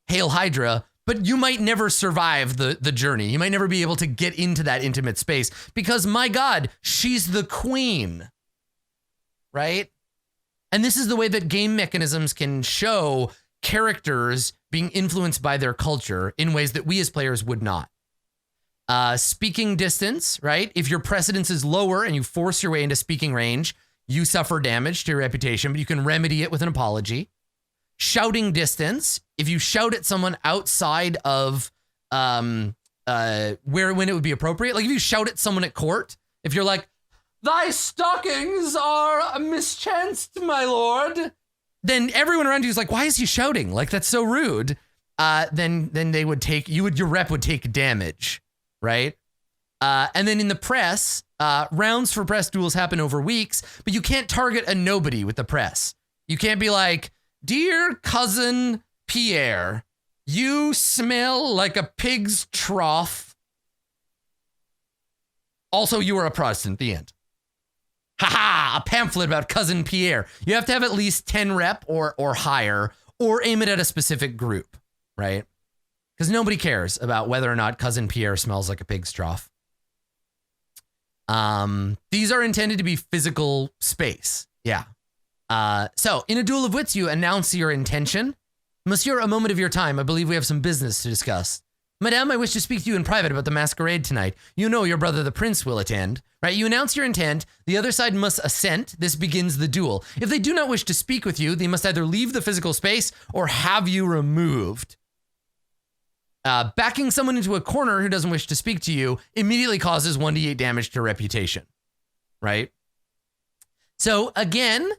[SPEAKER 1] "Hail Hydra," but you might never survive the journey. You might never be able to get into that intimate space because, my God, she's the Queen, right? And this is the way that game mechanisms can show characters being influenced by their culture in ways that we as players would not. Speaking distance, right? If your precedence is lower and you force your way into speaking range, you suffer damage to your reputation, but you can remedy it with an apology. Shouting distance, if you shout at someone outside of when it would be appropriate, like if you shout at someone at court, if you're like, "Thy stockings are mischanced, my lord," then everyone around you is like, "Why is he shouting? Like, that's so rude." Then they would take, your rep would take damage, right? And then in the press, rounds for press duels happen over weeks, but you can't target a nobody with the press. You can't be like, "Dear cousin Pierre, you smell like a pig's trough. Also, you are a Protestant," the end. Haha, a pamphlet about cousin Pierre. You have to have at least 10 rep or higher, or aim it at a specific group, right? Because nobody cares about whether or not cousin Pierre smells like a pig's trough. These are intended to be physical space. Yeah. So in a duel of wits, you announce your intention. "Monsieur, a moment of your time. I believe we have some business to discuss." "Madame, I wish to speak to you in private about the masquerade tonight. You know your brother the prince will attend." Right? You announce your intent. The other side must assent. This begins the duel. If they do not wish to speak with you, they must either leave the physical space or have you removed. Backing someone into a corner who doesn't wish to speak to you immediately causes 1d8 damage to reputation. Right? So again,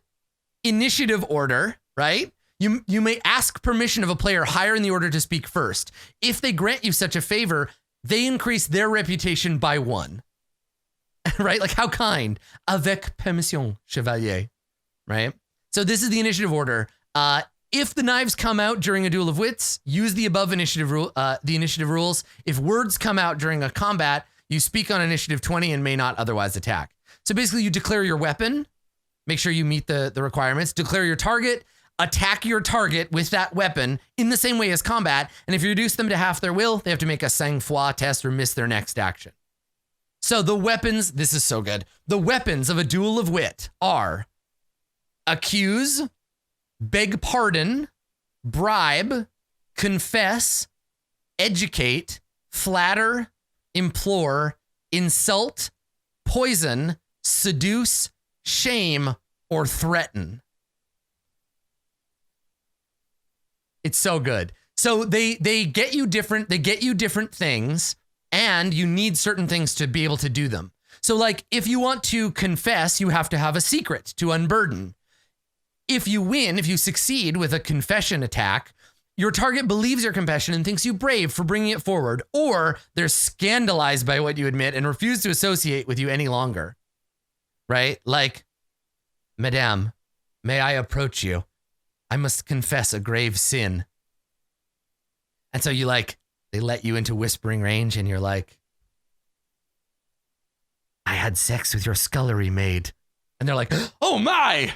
[SPEAKER 1] initiative order, right? You may ask permission of a player higher in the order to speak first. If they grant you such a favor, they increase their reputation by 1. Right? Like, how kind. Avec permission, chevalier. Right? So this is the initiative order. If the knives come out during a duel of wits, use the above initiative rules. If words come out during a combat, you speak on initiative 20 and may not otherwise attack. So basically, you declare your weapon. Make sure you meet the requirements. Declare your target. Attack your target with that weapon in the same way as combat. And if you reduce them to half their will, they have to make a sang-froid test or miss their next action. So the weapons, this is so good. The weapons of a duel of wit are accuse, beg pardon, bribe, confess, educate, flatter, implore, insult, poison, seduce, shame, or threaten. It's so good. So they get you different things, and you need certain things to be able to do them. So like, if you want to confess, you have to have a secret to unburden. If you succeed with a confession attack, your target believes your confession and thinks you brave for bringing it forward, or they're scandalized by what you admit and refuse to associate with you any longer. Right? Like, "Madame, may I approach you? I must confess a grave sin." And so they let you into whispering range and you're like, "I had sex with your scullery maid." And they're like, "Oh my."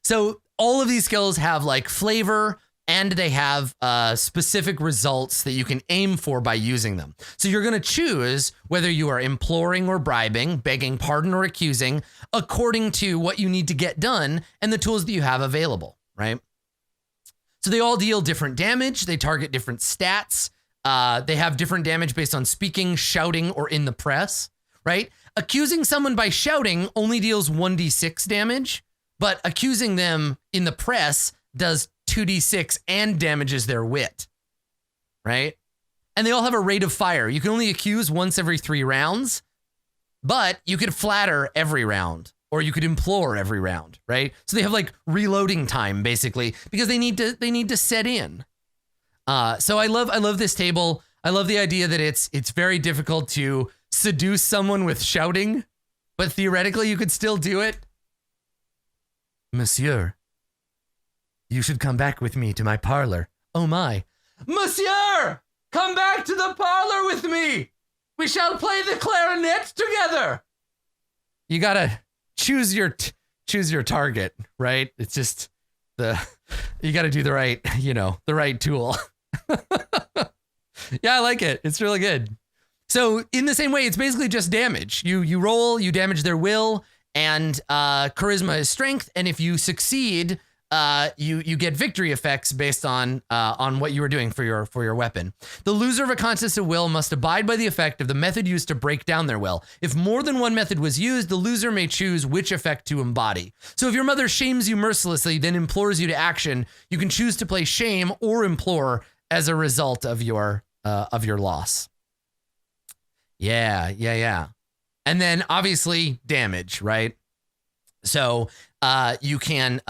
[SPEAKER 1] So all of these skills have like flavor, and they have specific results that you can aim for by using them. So you're going to choose whether you are imploring or bribing, begging pardon or accusing, according to what you need to get done and the tools that you have available, right? So they all deal different damage. They target different stats. They have different damage based on speaking, shouting, or in the press, right? Accusing someone by shouting only deals 1d6 damage, but accusing them in the press does 2d6 and damages their wit, right? And they all have a rate of fire. You can only accuse once every 3 rounds, but you could flatter every round, or you could implore every round, right? So they have like reloading time basically, because they need to set in. So I love this table. I love the idea that it's very difficult to seduce someone with shouting, but theoretically you could still do it. "Monsieur, you should come back with me to my parlor." "Oh my." "Monsieur, come back to the parlor with me. We shall play the clarinet together." You gotta choose your target, right? It's just you gotta do the right tool. Yeah, I like it. It's really good. So in the same way, it's basically just damage. You roll, you damage their will, and charisma is strength. And if you succeed, you get victory effects based on what you were doing for your weapon. The loser of a contest of will must abide by the effect of the method used to break down their will. If more than one method was used, the loser may choose which effect to embody. So if your mother shames you mercilessly, then implores you to action, you can choose to play shame or implore as a result of your loss. Yeah. And then obviously damage, right? So you can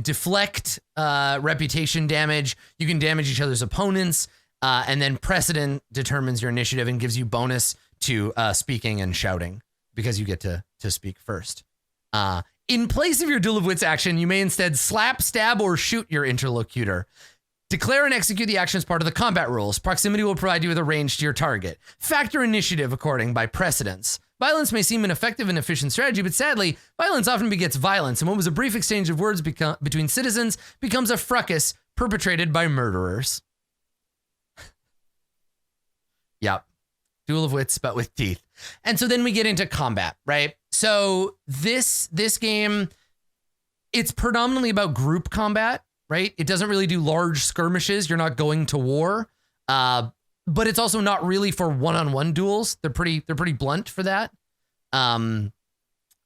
[SPEAKER 1] deflect reputation damage. You can damage each other's opponents, and then precedent determines your initiative and gives you bonus to speaking and shouting because you get to speak first. In place of your Duel of Wits action, you may instead slap, stab, or shoot your interlocutor. Declare and execute the action as part of the combat rules. Proximity will provide you with a range to your target. Factor initiative according by precedence. Violence may seem an effective and efficient strategy, but sadly, violence often begets violence, and what was a brief exchange of words between citizens becomes a fracas perpetrated by murderers. Yep. Duel of Wits, but with teeth. And so then we get into combat, right? So this game, it's predominantly about group combat, right? It doesn't really do large skirmishes. You're not going to war. But it's also not really for one-on-one duels. They're pretty blunt for that. And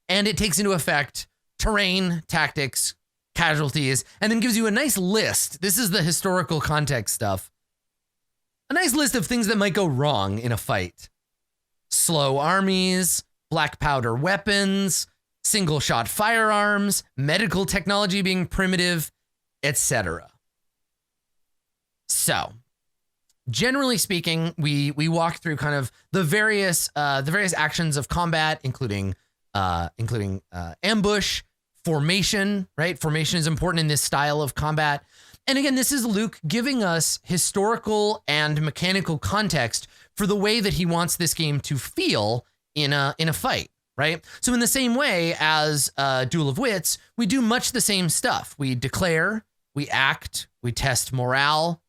[SPEAKER 1] it takes into effect terrain, tactics, casualties, and then gives you a nice list. This is the historical context stuff. A nice list of things that might go wrong in a fight. Slow armies, black powder weapons, single-shot firearms, medical technology being primitive, etc. So, generally speaking, we walk through kind of the various actions of combat, including ambush, formation, right? Formation is important in this style of combat. And again, this is Luke giving us historical and mechanical context for the way that he wants this game to feel in a fight, right? So in the same way as Duel of Wits, we do much the same stuff. We declare, we act, we test morale,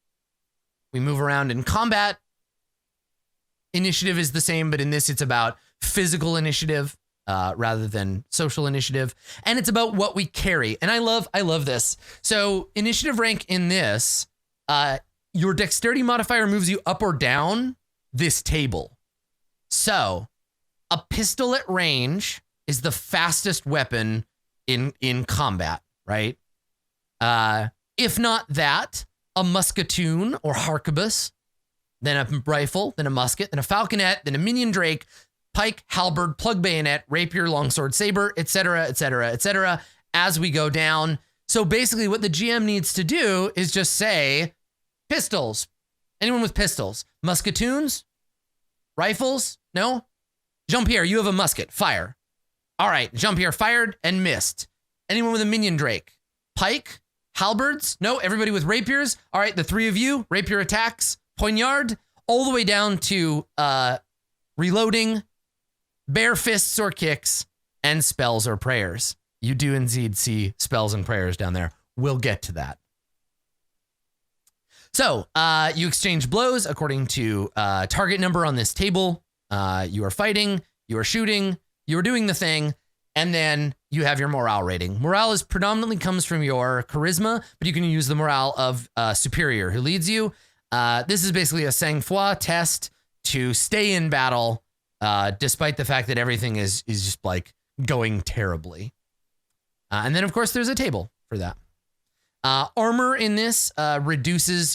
[SPEAKER 1] we move around in combat. Initiative is the same, but in this, it's about physical initiative rather than social initiative. And it's about what we carry. And I love this. So initiative rank in this, your dexterity modifier moves you up or down this table. So a pistol at range is the fastest weapon in combat, right? If not that, a musketoon or harquebus, then a rifle, then a musket, then a falconet, then a minion drake, pike, halberd, plug bayonet, rapier, longsword, saber, etc., etc., etc., as we go down. So basically what the GM needs to do is just say, pistols. Anyone with pistols? Musketoons? Rifles? No? Jean-Pierre, you have a musket. Fire. All right, Jean-Pierre fired and missed. Anyone with a minion drake? Pike? Halberds? No, everybody with rapiers. All right, the three of you, rapier attacks, poignard, all the way down to reloading, bare fists or kicks, and spells or prayers. You do indeed see spells and prayers down there. We'll get to that. So you exchange blows according to target number on this table. You are fighting, you are shooting, you are doing the thing, and then you have your morale rating. Morale is predominantly comes from your charisma, but you can use the morale of superior who leads you. This is basically a sang-froid test to stay in battle, despite the fact that everything is just like going terribly. And then of course there's a table for that. Armor in this reduces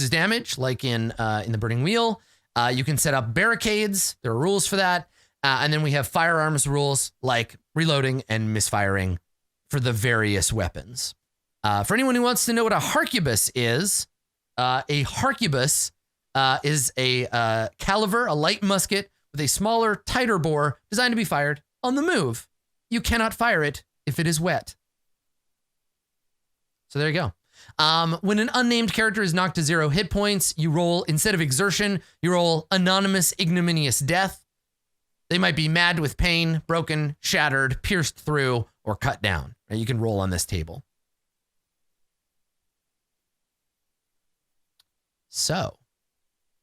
[SPEAKER 1] damage, like in the Burning Wheel. You can set up barricades. There are rules for that. And then we have firearms rules like reloading and misfiring for the various weapons. For anyone who wants to know what a harquebus is a caliver, a light musket with a smaller, tighter bore designed to be fired on the move. You cannot fire it if it is wet. So there you go. When an unnamed character is knocked to 0 hit points, you roll, instead of exertion, you roll anonymous ignominious death. They might be mad with pain, broken, shattered, pierced through, or cut down. Right? You can roll on this table. So,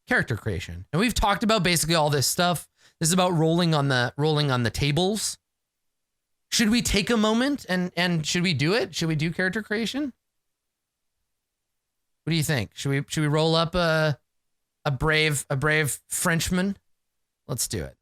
[SPEAKER 1] character creation. And we've talked about basically all this stuff. This is about rolling on the tables. Should we take a moment and should we do it? Should we do character creation? What do you think? Should we roll up a brave Frenchman? Let's do it.